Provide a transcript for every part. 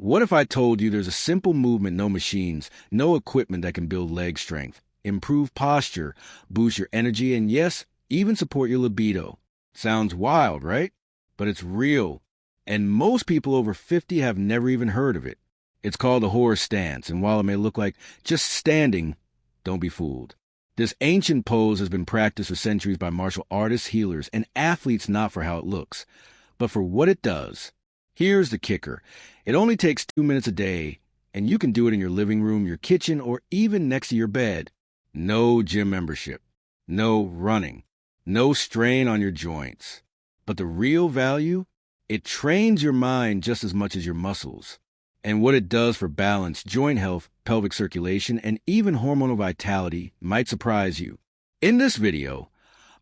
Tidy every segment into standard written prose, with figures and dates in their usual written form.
What if I told you there's a simple movement, no machines, no equipment that can build leg strength, improve posture, boost your energy, and yes, even support your libido? Sounds wild, right? But it's real. And most people over 50 have never even heard of it. It's called the horse stance, and while it may look like just standing, don't be fooled. This ancient pose has been practiced for centuries by martial artists, healers, and athletes, not for how it looks, but for what it does. Here's the kicker. It only takes 2 minutes a day, and you can do it in your living room, your kitchen, or even next to your bed. No gym membership, no running, no strain on your joints. But the real value? It trains your mind just as much as your muscles. And what it does for balance, joint health, pelvic circulation, and even hormonal vitality might surprise you. In this video,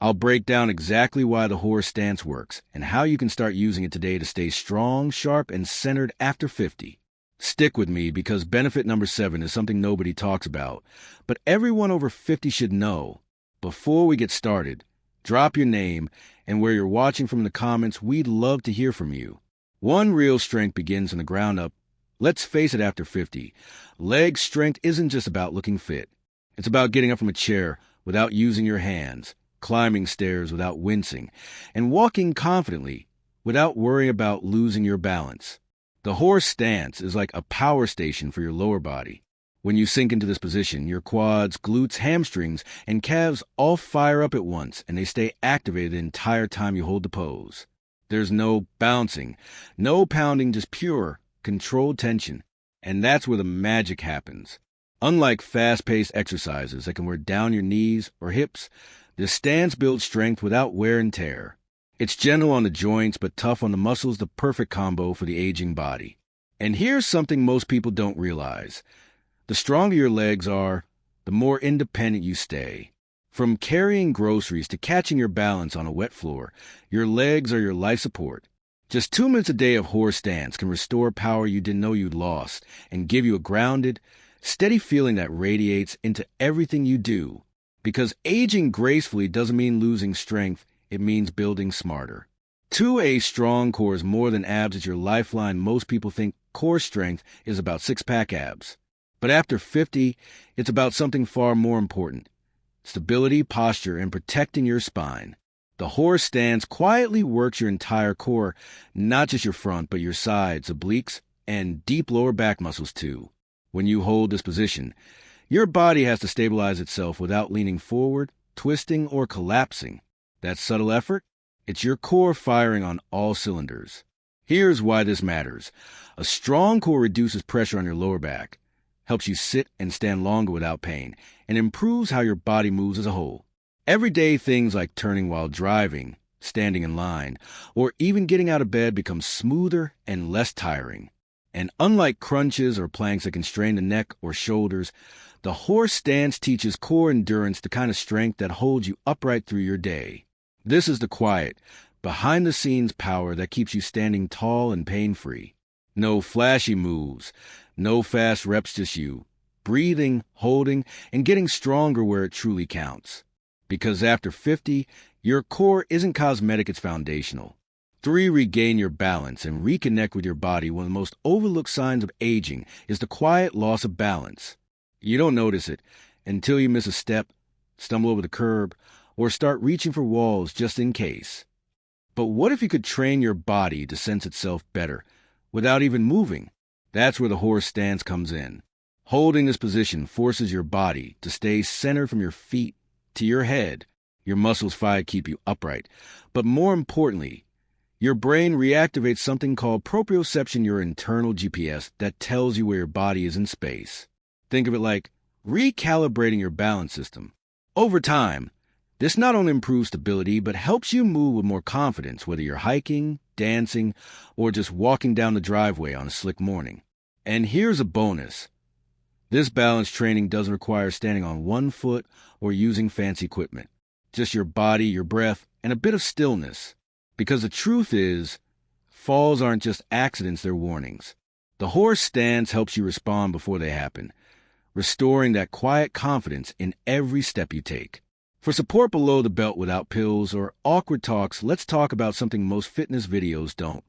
I'll break down exactly why the horse stance works and how you can start using it today to stay strong, sharp, and centered after 50. Stick with me because benefit number 7 is something nobody talks about, but everyone over 50 should know. Before we get started, drop your name and where you're watching from in the comments. We'd love to hear from you. One real strength begins from the ground up. Let's face it, after 50, leg strength isn't just about looking fit. It's about getting up from a chair without using your hands, climbing stairs without wincing, and walking confidently without worrying about losing your balance. The horse stance is like a power station for your lower body. When you sink into this position, your quads, glutes, hamstrings, and calves all fire up at once, and they stay activated the entire time you hold the pose. There's no bouncing, no pounding, just pure, controlled tension, and that's where the magic happens. Unlike fast-paced exercises that can wear down your knees or hips, this stance builds strength without wear and tear. It's gentle on the joints but tough on the muscles, the perfect combo for the aging body. And here's something most people don't realize. The stronger your legs are, the more independent you stay. From carrying groceries to catching your balance on a wet floor, your legs are your life support. Just 2 minutes a day of horse stance can restore power you didn't know you'd lost and give you a grounded, steady feeling that radiates into everything you do. Because aging gracefully doesn't mean losing strength, it means building smarter. A strong core is more than abs. It's your lifeline. Most people think core strength is about six-pack abs. But after 50, it's about something far more important: stability, posture, and protecting your spine. The horse stance quietly works your entire core, not just your front, but your sides, obliques, and deep lower back muscles too. When you hold this position, your body has to stabilize itself without leaning forward, twisting, or collapsing. That subtle effort? It's your core firing on all cylinders. Here's why this matters. A strong core reduces pressure on your lower back, helps you sit and stand longer without pain, and improves how your body moves as a whole. Everyday things like turning while driving, standing in line, or even getting out of bed become smoother and less tiring. And unlike crunches or planks that can strain the neck or shoulders, the horse stance teaches core endurance, the kind of strength that holds you upright through your day. This is the quiet, behind-the-scenes power that keeps you standing tall and pain-free. No flashy moves, no fast reps, just you, breathing, holding, and getting stronger where it truly counts. Because after 50, your core isn't cosmetic, it's foundational. 3, regain your balance and reconnect with your body. One of the most overlooked signs of aging is the quiet loss of balance. You don't notice it until you miss a step, stumble over the curb, or start reaching for walls just in case. But what if you could train your body to sense itself better without even moving? That's where the horse stance comes in. Holding this position forces your body to stay centered from your feet to your head. Your muscles fire keep you upright. But more importantly, your brain reactivates something called proprioception, your internal GPS that tells you where your body is in space. Think of it like recalibrating your balance system. Over time, this not only improves stability, but helps you move with more confidence, whether you're hiking, dancing, or just walking down the driveway on a slick morning. And here's a bonus. This balance training doesn't require standing on one foot or using fancy equipment. Just your body, your breath, and a bit of stillness. Because the truth is, falls aren't just accidents, they're warnings. The horse stance helps you respond before they happen, restoring that quiet confidence in every step you take. For support below the belt without pills or awkward talks, let's talk about something most fitness videos don't: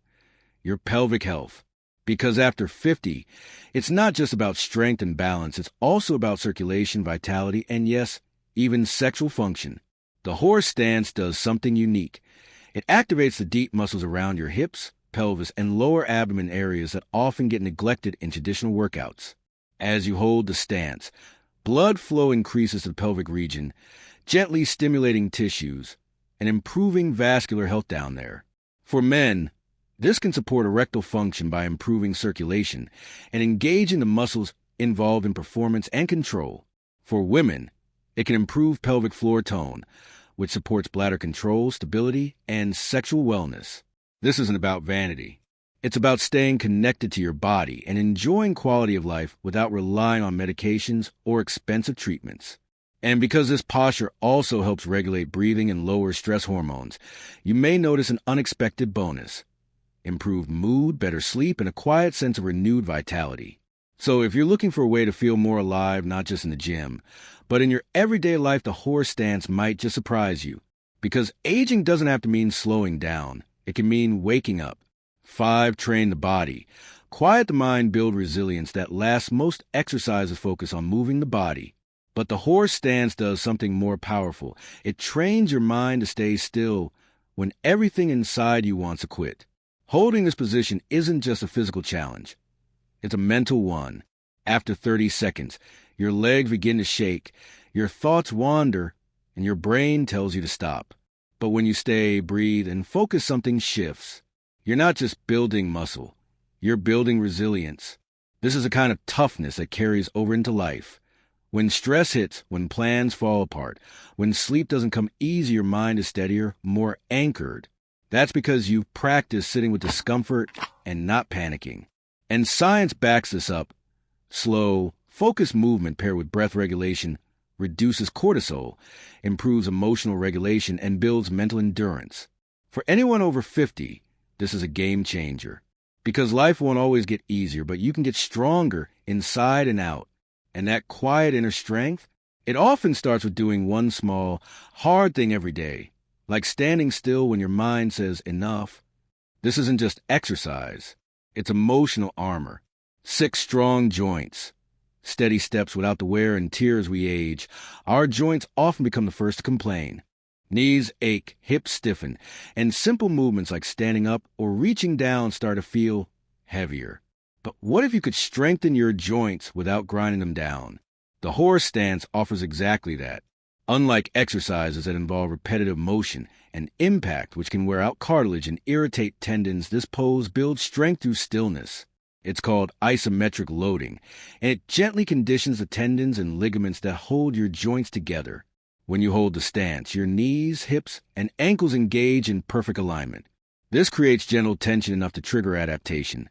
your pelvic health. Because after 50, it's not just about strength and balance, it's also about circulation, vitality, and yes, even sexual function. The horse stance does something unique. It activates the deep muscles around your hips, pelvis, and lower abdomen areas that often get neglected in traditional workouts. As you hold the stance, blood flow increases to the pelvic region, gently stimulating tissues and improving vascular health down there. For men, this can support erectile function by improving circulation and engaging the muscles involved in performance and control. For women, it can improve pelvic floor tone, which supports bladder control, stability, and sexual wellness. This isn't about vanity. It's about staying connected to your body and enjoying quality of life without relying on medications or expensive treatments. And because this posture also helps regulate breathing and lower stress hormones, you may notice an unexpected bonus: improved mood, better sleep, and a quiet sense of renewed vitality. So if you're looking for a way to feel more alive, not just in the gym, but in your everyday life, the horse stance might just surprise you. Because aging doesn't have to mean slowing down. It can mean waking up. 5. Train the body. Quiet the mind, build resilience that lasts. Most exercises focus on moving the body. But the horse stance does something more powerful. It trains your mind to stay still when everything inside you wants to quit. Holding this position isn't just a physical challenge. It's a mental one. After 30 seconds, your legs begin to shake, your thoughts wander, and your brain tells you to stop. But when you stay, breathe, and focus, something shifts. You're not just building muscle. You're building resilience. This is a kind of toughness that carries over into life. When stress hits, when plans fall apart, when sleep doesn't come easy, your mind is steadier, more anchored. That's because you've practiced sitting with discomfort and not panicking. And science backs this up. Slow, focused movement paired with breath regulation reduces cortisol, improves emotional regulation, and builds mental endurance. For anyone over 50, this is a game changer. Because life won't always get easier, but you can get stronger inside and out. And that quiet inner strength, it often starts with doing one small, hard thing every day, like standing still when your mind says enough. This isn't just exercise. It's emotional armor. 6. Strong joints. Steady steps without the wear and tear. As we age, our joints often become the first to complain. Knees ache, hips stiffen, and simple movements like standing up or reaching down start to feel heavier. But what if you could strengthen your joints without grinding them down? The horse stance offers exactly that. Unlike exercises that involve repetitive motion and impact, which can wear out cartilage and irritate tendons, this pose builds strength through stillness. It's called isometric loading, and it gently conditions the tendons and ligaments that hold your joints together. When you hold the stance, your knees, hips, and ankles engage in perfect alignment. This creates gentle tension enough to trigger adaptation,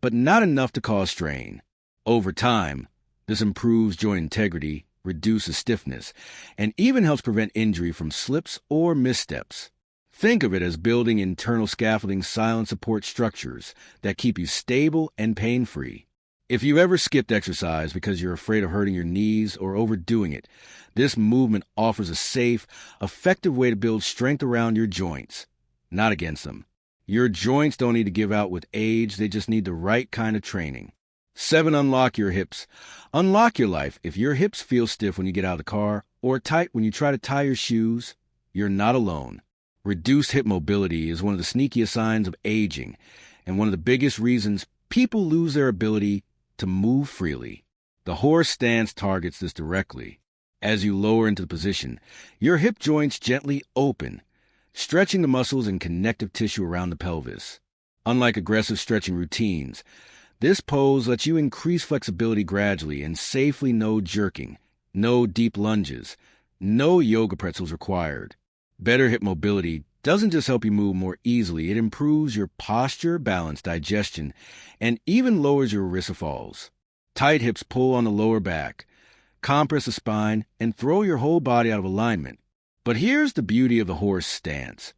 but not enough to cause strain. Over time, this improves joint integrity, reduces stiffness, and even helps prevent injury from slips or missteps. Think of it as building internal scaffolding, silent support structures that keep you stable and pain-free. If you ever skipped exercise because you're afraid of hurting your knees or overdoing it, this movement offers a safe, effective way to build strength around your joints, not against them. Your joints don't need to give out with age, they just need the right kind of training. 7. Unlock your hips. Unlock your life. If your hips feel stiff when you get out of the car or tight when you try to tie your shoes, you're not alone. Reduced hip mobility is one of the sneakiest signs of aging and one of the biggest reasons people lose their ability to move freely. The horse stance targets this directly. As you lower into the position, your hip joints gently open, stretching the muscles and connective tissue around the pelvis. Unlike aggressive stretching routines, this pose lets you increase flexibility gradually and safely. No jerking, no deep lunges, no yoga pretzels required. Better hip mobility doesn't just help you move more easily, it improves your posture, balance, digestion, and even lowers your risk of falls. Tight hips pull on the lower back, compress the spine, and throw your whole body out of alignment. But here's the beauty of the horse stance.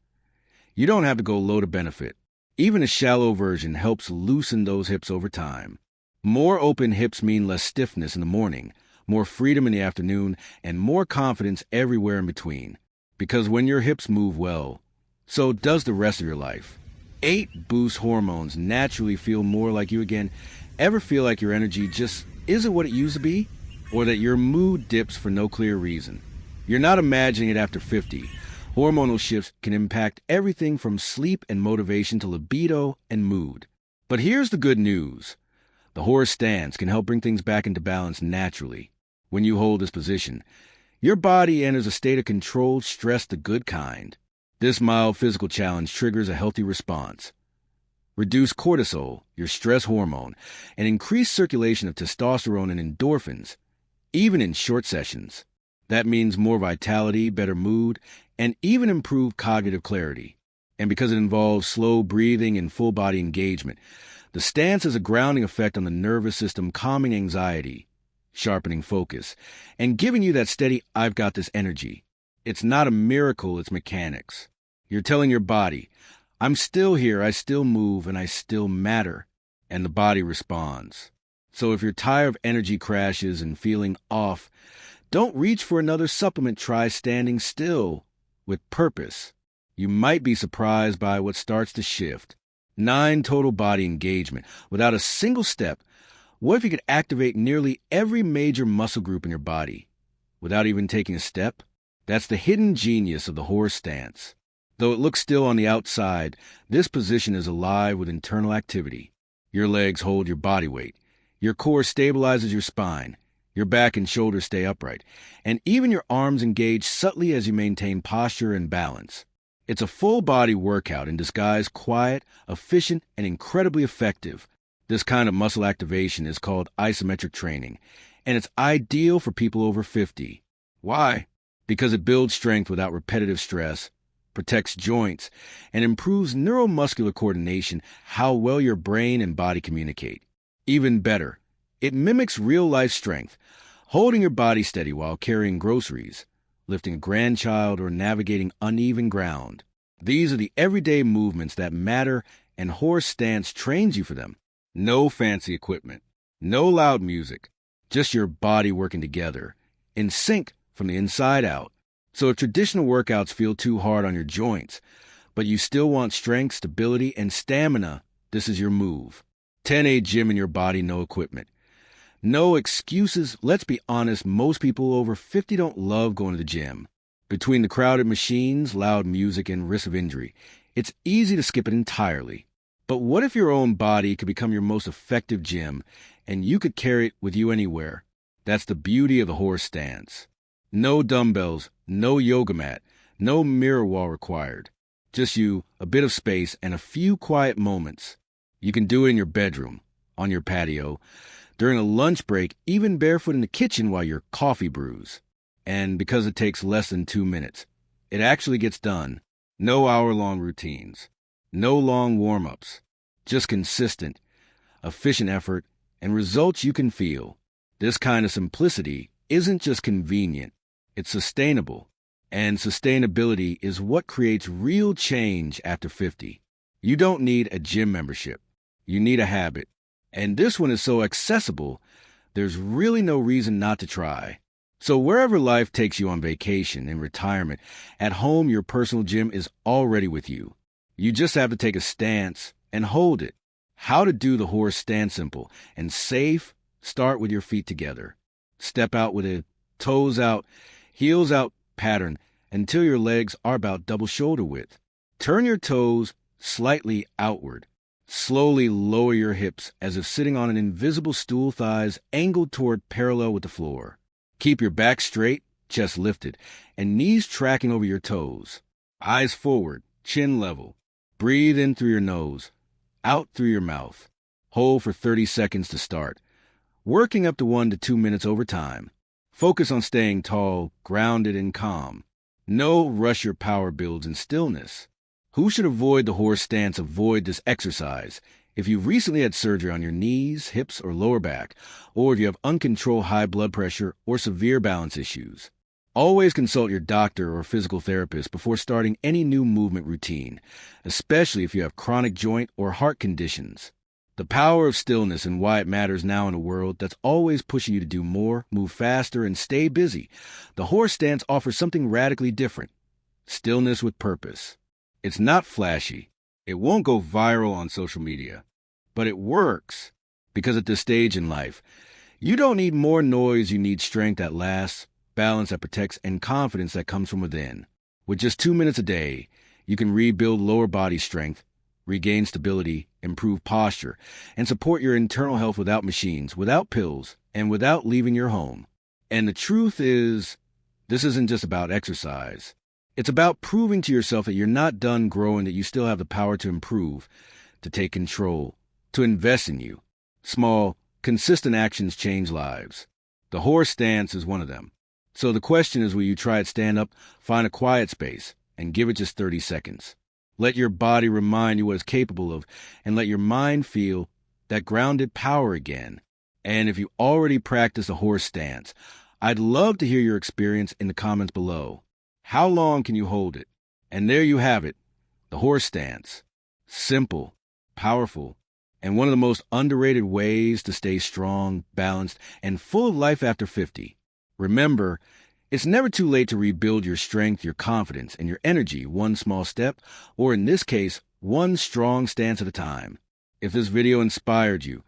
You don't have to go low to benefit. Even a shallow version helps loosen those hips over time. More open hips mean less stiffness in the morning, more freedom in the afternoon, and more confidence everywhere in between. Because when your hips move well, so does the rest of your life. 8 boosts hormones naturally feel more like you again. Ever feel like your energy just isn't what it used to be? Or that your mood dips for no clear reason? You're not imagining it after 50. Hormonal shifts can impact everything from sleep and motivation to libido and mood. But here's the good news. The horse stance can help bring things back into balance naturally. When you hold this position, your body enters a state of controlled stress, the good kind. This mild physical challenge triggers a healthy response. Reduce cortisol, your stress hormone, and increase circulation of testosterone and endorphins, even in short sessions. That means more vitality, better mood, and even improved cognitive clarity. And because it involves slow breathing and full body engagement, the stance has a grounding effect on the nervous system, calming anxiety, sharpening focus, and giving you that steady, I've got this energy. It's not a miracle, it's mechanics. You're telling your body, I'm still here, I still move, and I still matter. And the body responds. So if you're tired of energy crashes and feeling off, don't reach for another supplement, try standing still with purpose. You might be surprised by what starts to shift. 9 total body engagement without a single step. What if you could activate nearly every major muscle group in your body without even taking a step? That's the hidden genius of the horse stance. Though it looks still on the outside, this position is alive with internal activity. Your legs hold your body weight. Your core stabilizes your spine. Your back and shoulders stay upright. And even your arms engage subtly as you maintain posture and balance. It's a full-body workout in disguise, quiet, efficient, and incredibly effective. This kind of muscle activation is called isometric training, and it's ideal for people over 50. Why? Because it builds strength without repetitive stress, protects joints, and improves neuromuscular coordination, how well your brain and body communicate. Even better, it mimics real-life strength, holding your body steady while carrying groceries, lifting a grandchild, or navigating uneven ground. These are the everyday movements that matter, and horse stance trains you for them. No fancy equipment, no loud music, just your body working together, in sync from the inside out. So if traditional workouts feel too hard on your joints, but you still want strength, stability, and stamina, this is your move. 10A gym in your body, no equipment. No excuses. Let's be honest, most people over 50 don't love going to the gym. Between the crowded machines, loud music, and risk of injury, it's easy to skip it entirely. But what if your own body could become your most effective gym, and you could carry it with you anywhere? That's the beauty of the horse stance. No dumbbells, no yoga mat, no mirror wall required. Just you, a bit of space, and a few quiet moments. You can do it in your bedroom, on your patio, during a lunch break, even barefoot in the kitchen while your coffee brews. And because it takes less than 2 minutes, it actually gets done. No hour-long routines. No long warm-ups. Just consistent, efficient effort, and results you can feel. This kind of simplicity isn't just convenient. It's sustainable. And sustainability is what creates real change after 50. You don't need a gym membership. You need a habit. And this one is so accessible, there's really no reason not to try. So wherever life takes you on vacation, in retirement, at home, your personal gym is already with you. You just have to take a stance and hold it. How to do the horse stance simple and safe? Start with your feet together. Step out with a toes out, heels out pattern until your legs are about double shoulder width. Turn your toes slightly outward. Slowly lower your hips as if sitting on an invisible stool, thighs angled toward parallel with the floor. Keep your back straight, chest lifted, and knees tracking over your toes. Eyes forward, chin level. Breathe in through your nose, out through your mouth. Hold for 30 seconds to start, working up to 1 to 2 minutes over time. Focus on staying tall, grounded, and calm. No rush your power builds in stillness. Who should avoid the horse stance? Avoid this exercise. If you've recently had surgery on your knees, hips, or lower back, or if you have uncontrolled high blood pressure or severe balance issues. Always consult your doctor or physical therapist before starting any new movement routine, especially if you have chronic joint or heart conditions. The power of stillness and why it matters now in a world that's always pushing you to do more, move faster, and stay busy. The horse stance offers something radically different. Stillness with purpose. It's not flashy. It won't go viral on social media, but it works because at this stage in life, you don't need more noise, you need strength that lasts, balance that protects, and confidence that comes from within. With just 2 minutes a day, you can rebuild lower body strength, regain stability, improve posture, and support your internal health without machines, without pills, and without leaving your home. And the truth is, this isn't just about exercise. It's about proving to yourself that you're not done growing, that you still have the power to improve, to take control, to invest in you. Small, consistent actions change lives. The horse stance is one of them. So the question is, will you try it? Stand up, find a quiet space, and give it just 30 seconds. Let your body remind you what it's capable of, and let your mind feel that grounded power again. And if you already practice a horse stance, I'd love to hear your experience in the comments below. How long can you hold it? And there you have it, the horse stance. Simple, powerful, and one of the most underrated ways to stay strong, balanced, and full of life after 50. Remember, it's never too late to rebuild your strength, your confidence, and your energy one small step, or in this case, one strong stance at a time. If this video inspired you,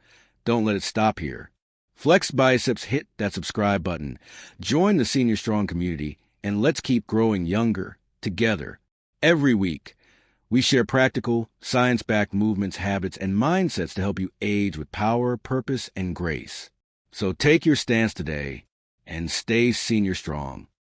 don't let it stop here. Flex biceps, hit that subscribe button, join the Senior Strong community, and let's keep growing younger, together. Every week, we share practical, science-backed movements, habits, and mindsets to help you age with power, purpose, and grace. So take your stance today and stay senior strong.